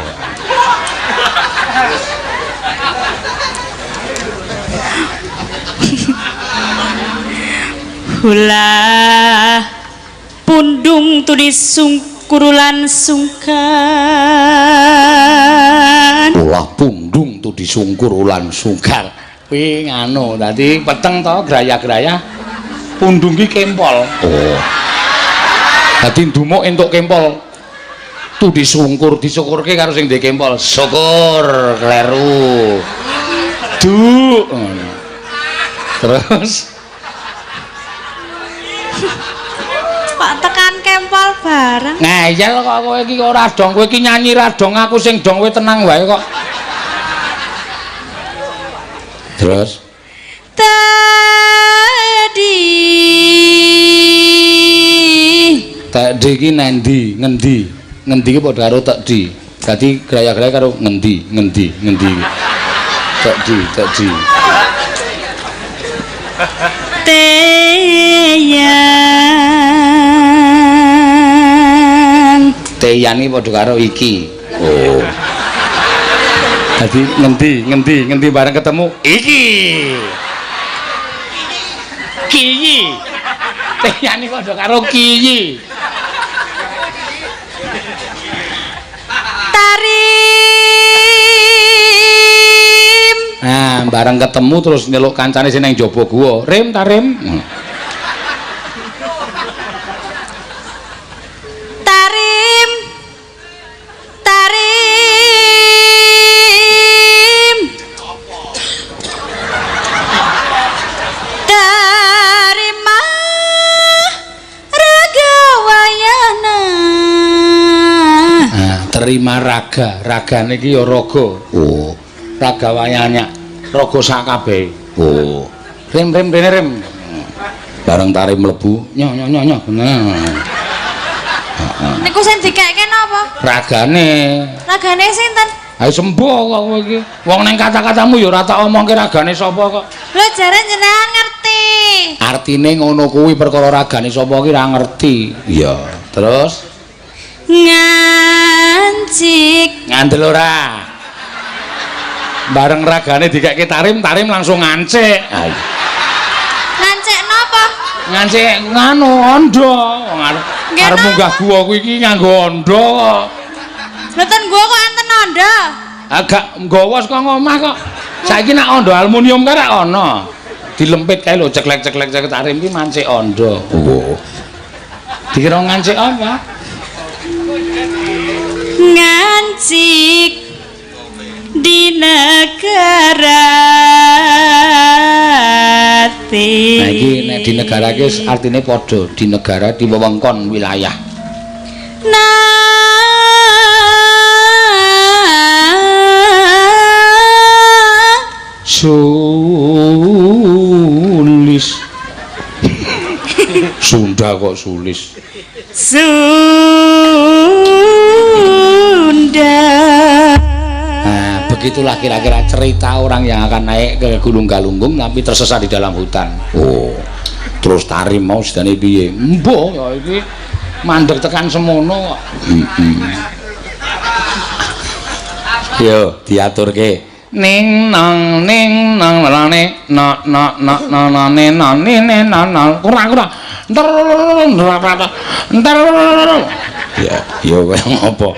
Ulah pundung tulis sungkurulan sungkan. Ulah pundung tu disungkur ulan sungkar. Kuwi nganu, dadi peteng to grayah-grayah pundung ki kempol. Oh. Dadi ndumuk entuk kempol. Tu disungkur, disukurke karo sing ndek kempol. Syukur, kleru. Terus Pak tekan kempol bareng. ngeyel kok kowe iki ora dong, kowe iki nyanyi ra dong, aku sing dong kowe tenang wae kok. Terus Tadi iki nendi, ngendi? Ngendi ki padha karo tadi. Dadi graya-graya karo ngendi. Tadi. Teyan iki padha karo iki. Oh. Dadi ngendi bareng ketemu iki. Kiyi. Teyan iki padha karo kiyi. Tarim. Nah, bareng ketemu terus nyeluk kancane sing nang jaba guwa. Rim tarim. Terima raga, ragane iki ya raga. Oh, raga wayanya, raga sakabeh. Oh. Rim rene rim. Bareng tarim mlebu, nyoh. Niku sing dikekke napa? Ragane. Ragane sinten? Ayo sembuh kok kowe iki. Wong ning kata-katamu ya ora tak omongke ragane sapa kok. Lho jare jenengan ngerti. Artine ngono kuwi perkara ragane sapa ki ora ngerti. Iya, terus ngancik ngandel ora bareng ragane dikekke tarim langsung ngancik. ngancik napa? Ngancik nganu ondo arep munggah gua kuwi iki nganggo ondo kok. Mboten gua kok enten ondo. Agak nggawa saka omah kok. Saiki nak ondo aluminium karek ana. Dilempit kae lho ceklek tarim iki mancik ondo. Oh. Dikira ngancik apa? Ngancik di negara ti. Nah iki nek di negara ki artine padha, di negara di wewengkon wilayah. Sulis. Sunda kok sulis. Nah, begitulah kira-kira cerita orang yang akan naik ke Gunung Galunggung tapi tersesat di dalam hutan. Oh, terus tarim mau sedane piye? Mbok ya iki mandek tekan semono kok. Yo, diaturke. ning nang lane na kurang ntar ya kowe ngopo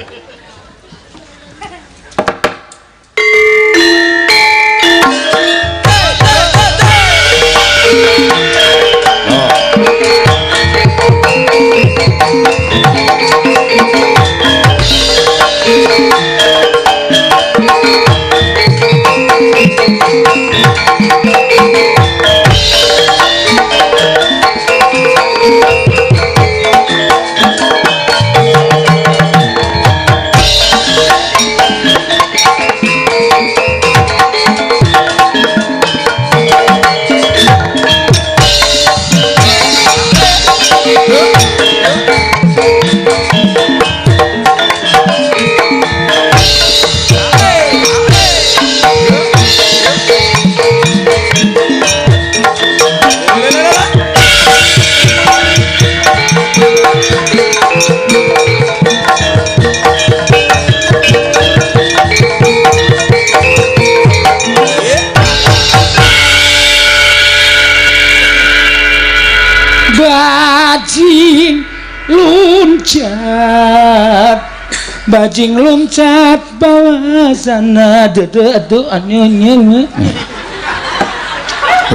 bajing loncat bawah sana dedo anyonye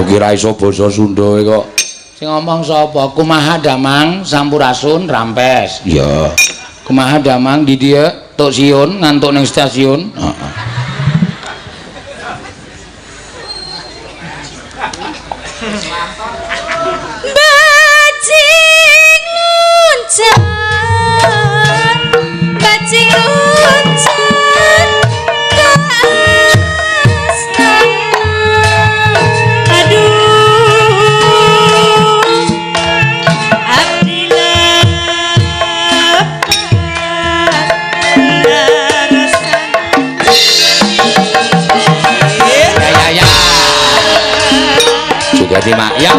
kira iso basa Sunda kok sing ngomong sapa kumaha damang sampurasun rampes ya kumaha damang di dia tok siun ngantuk ning stasiun heeh jadi mak ya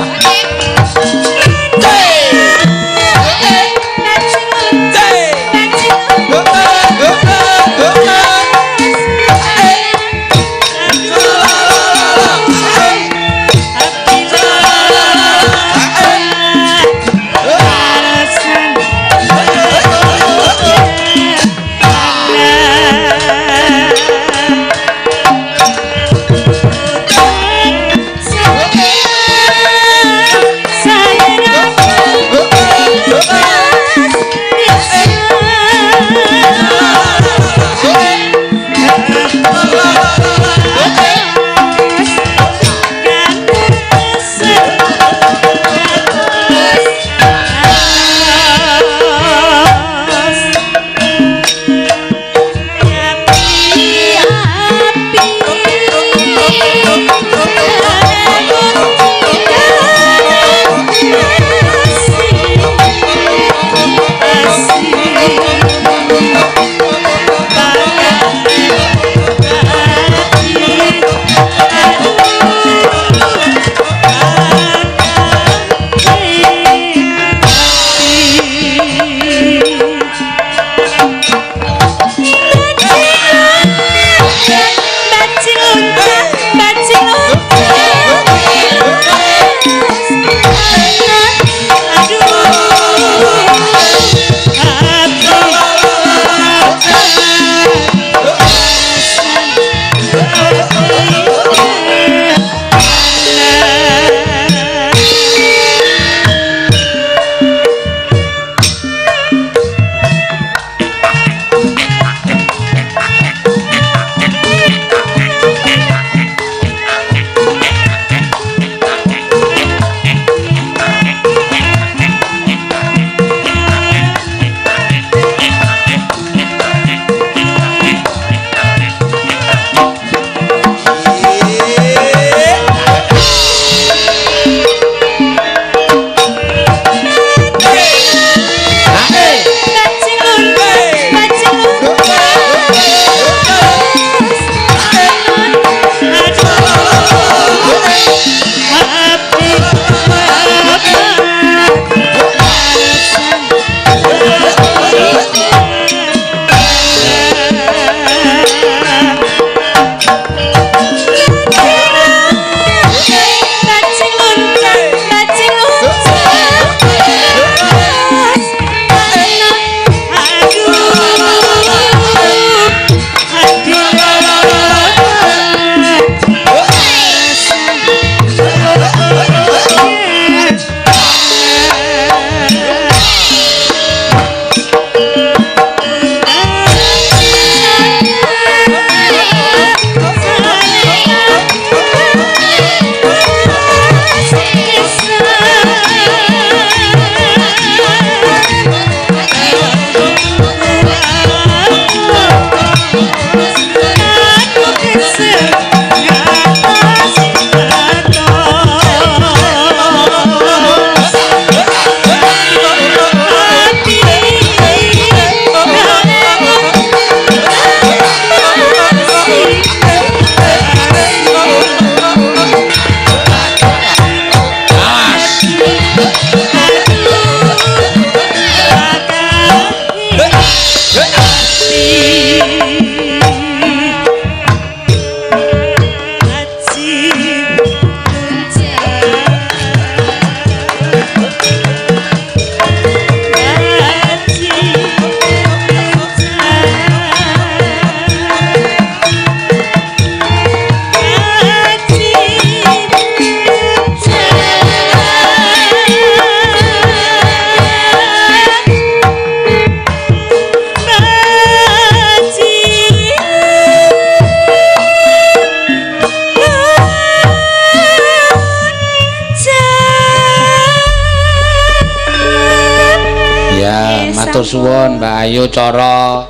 Matur suwun Mbak Ayu cara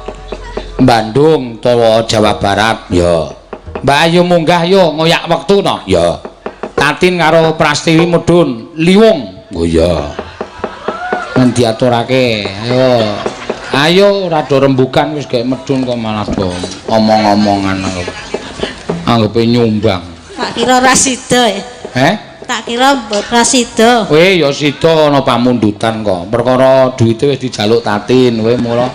Bandung utawa Jawa Barat ya. Mbak Ayu munggah yo ngoyak wektu no. Ya. Tatin karo Prastiwi mudhun Liwung. Oh ya. Men diaturake. Ayo. Ayo rada rembugan wis gawe medhun kok malah do omong-omongan anggepe nyumbang. Tak kira ora sida ya. Tak kira ora sida. Kowe ya sida ana pamundutan kok. Perkara duwite wis dijaluk Tatin, kowe mula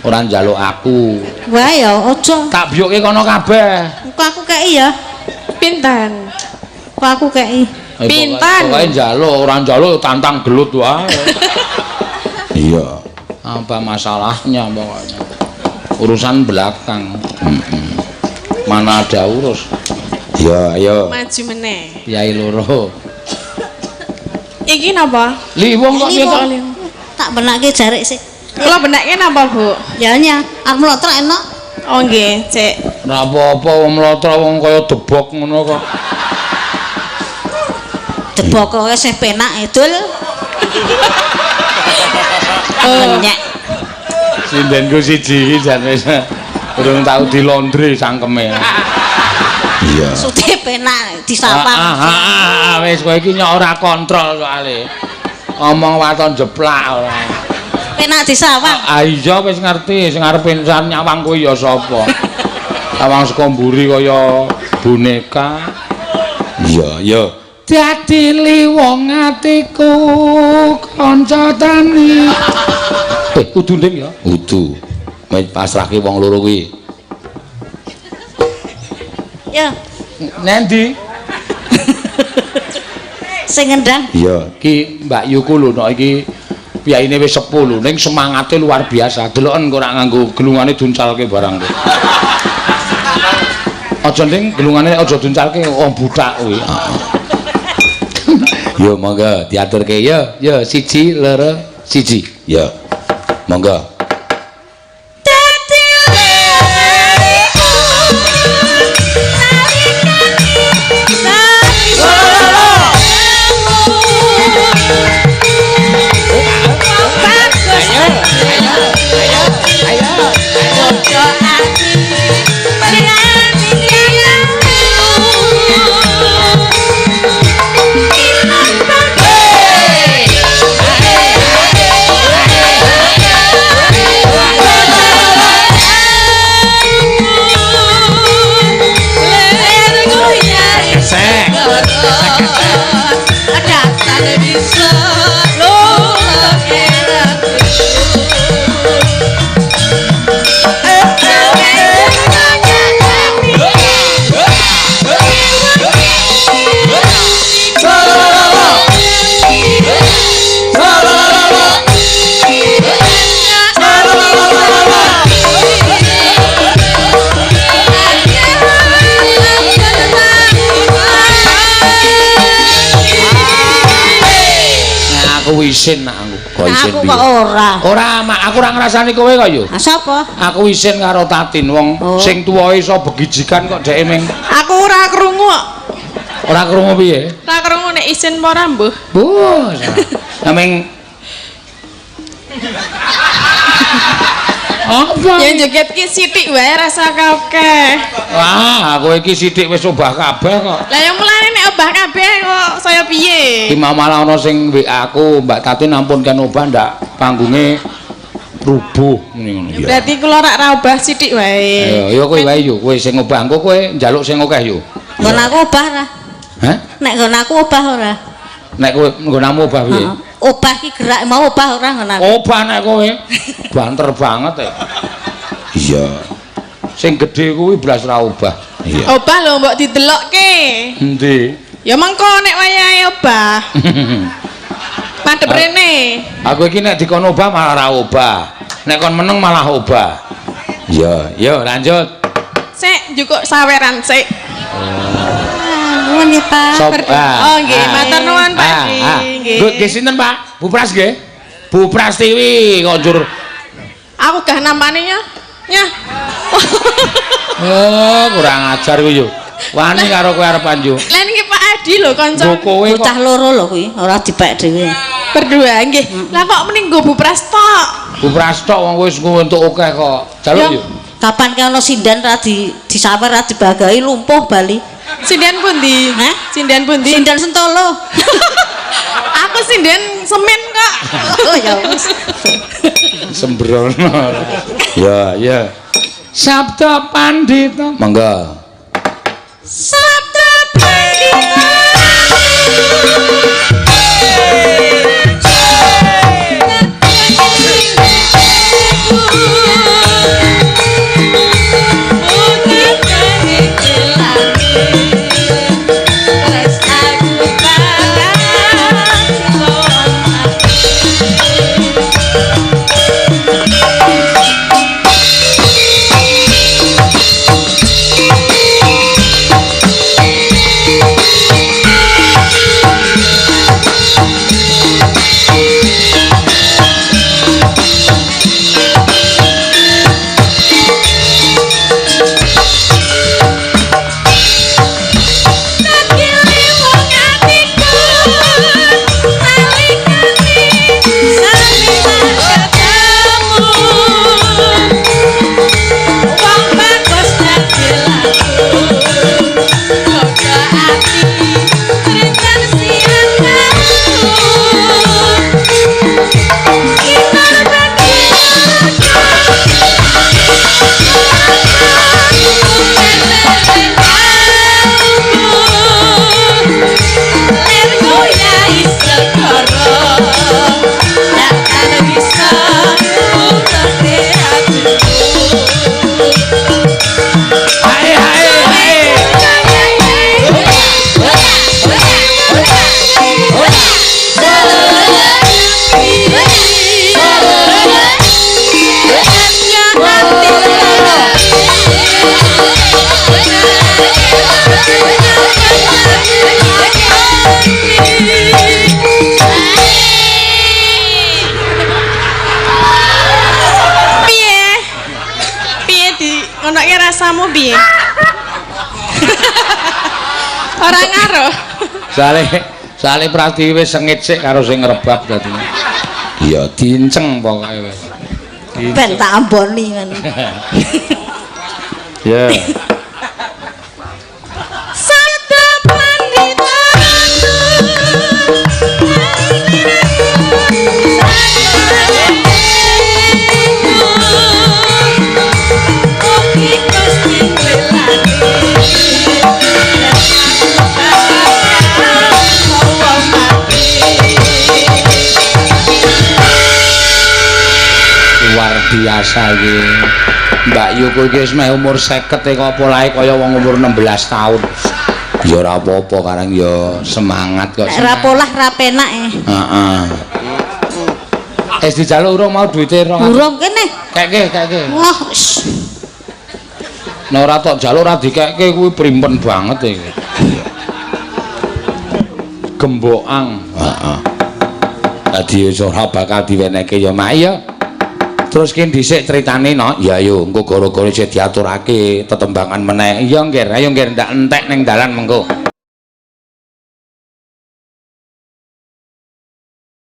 ora njaluk aku. Wah ya aja. Tak biyoke kono kabeh. Kok aku kei ya. Pinten? Kok aku kei. Pinten? Pokoke njaluk, ora njaluk tantang gelut wae. Iya. Apa masalahnya pokoknya? Urusan belakang. Mana ada urus? Ya, ayo. Maju meneh. Yai loro. Iki napa? Liwung kok piye to? Tak benake jarik sih. Kula benake napa, Bu? Ya nya, arep mlotrok enak. Oh nggih, Cek. Ora apa-apa wong mlotra wong kaya debok ngono kok. Debok kowe sih penak edul. Menyek. Sindenku siji iki jan wis urung tau dilondre sangkeme. Iya. Sude penak disapang. Wis kowe iki nyok ora kontrol soalé. Omong waton jeplak ora. Penak disawang. Iya wis ngerti, sing arep insan nyawang kuwi ya sapa? Awang saka mburi kaya boneka. Iya, iya. Dadi liwong atiku kanca tani. Kudu nding ya? Kudu. Wis pasrahke wong loro kuwi. Ya. Nendi? Sing ngendang. Iya, ki Mbak Yuku lho nek iki piyaine wis sepuh lho ning semangate luar biasa. Deloken kok ora nganggo gelungane duncalke barang kuwi. Aja ning gelungane aja duncalke wong butak kuwi. Yo monggo diaturke yo, yo siji loro siji. Yo. Monggo. Isin aku kok isin aku kok ora. Ora, mak aku ora ngrasani kowe kok yo. Sapa? Aku isin karo Tatin wong sing tuwa iso begijikan kok dhek ming. Aku ora krungu kok. Ora krungu piye? Ora krungu nek isin apa ora, Mbuh? Bos. Nameng apa? Ya joget ki sithik wae rasa kakeh. Wah, kowe iki sithik wis obah kabeh kok. Lah ya mulane nek obah kabeh kok saya piye? Ki malah ana sing WA aku, Mbak Tatin ampun kan obah ndak panggunge rubuh ngono ya. Berarti kula rak ra obah sithik wae. Ya kowe wae yo, kowe sing obah engko kowe njaluk sing akeh yo. Nggon aku obah ora? Hah? Nek nggon aku obah ora? Nek kowe nggonamu obah piye? Obah ki gerak mau obah ora nggon aku. Obah nek kowe banter banget ya. Iya. Sing gedhe kuwi blas ra obah. Iya. Obah lho mbok didelokke. Endi? Ya mengko nek wayahe obah. Madhep rene. Aku iki nek dikon obah malah ra obah. Nek kon meneng malah obah. Iya, yo lanjut. Sik njukuk saweran sik. Nuwun ya, Pak. Oh nggih, matur nuwun Pak. Nggih. Nggih sinten, Pak? Bu Pras nggih? Bu Prastiwi kok njur. Aku gah nampane ya. Ya. Oh, kurang ajar kuwi yo. Wani karo kowe arep anju. Lah niki Pak Adi lho kanca. Kowe kok bocah loro lho kuwi, ora dipek dhewe. Berdua nggih. Lah kok mending nggo Bu Pras tok. Bupras tok wong wis entuk akeh kok. Jaluk yo. Kapan ki ana sindan ra disawer ra dibagahi lumpuh bali. Sindan pundi? Hah? Sindan pundi? Sindan Sentolo. Aku sindan semen kok. Oh ya wis. Sembrono. Ya, ya. Sabda Pandita. Monggo. Sabda Pandita. Rasamu piye? Ora ngaruh. Soale Pratiwi wis sengit sik karo sing ngrebab dadi. Iya dinceng pokoke wis. Ben tak amboni ngono. Ya. Sabda Pandita. Luar biasa iki. Mbak Yu kuwi wis meh umur 50 kok apa lae kaya wong umur 16 tahun. Ya ora apa-apa karang ya semangat kok. Ora polah ra penak e. Heeh. Dijaluk urung mau duwite 200. Urung kene. Keke. Wah. Nek ora tok jaluk ora dikekke kuwi primpen banget iki. Gemboang. Heeh. Dadi ora bakal diwenekke ya mak ya. Terus ki dhisik critane no, ya yo engko gara-gara isih diaturake tetembangan meneh. Iya nggih, ayo nggih ndak entek ning dalan mengko.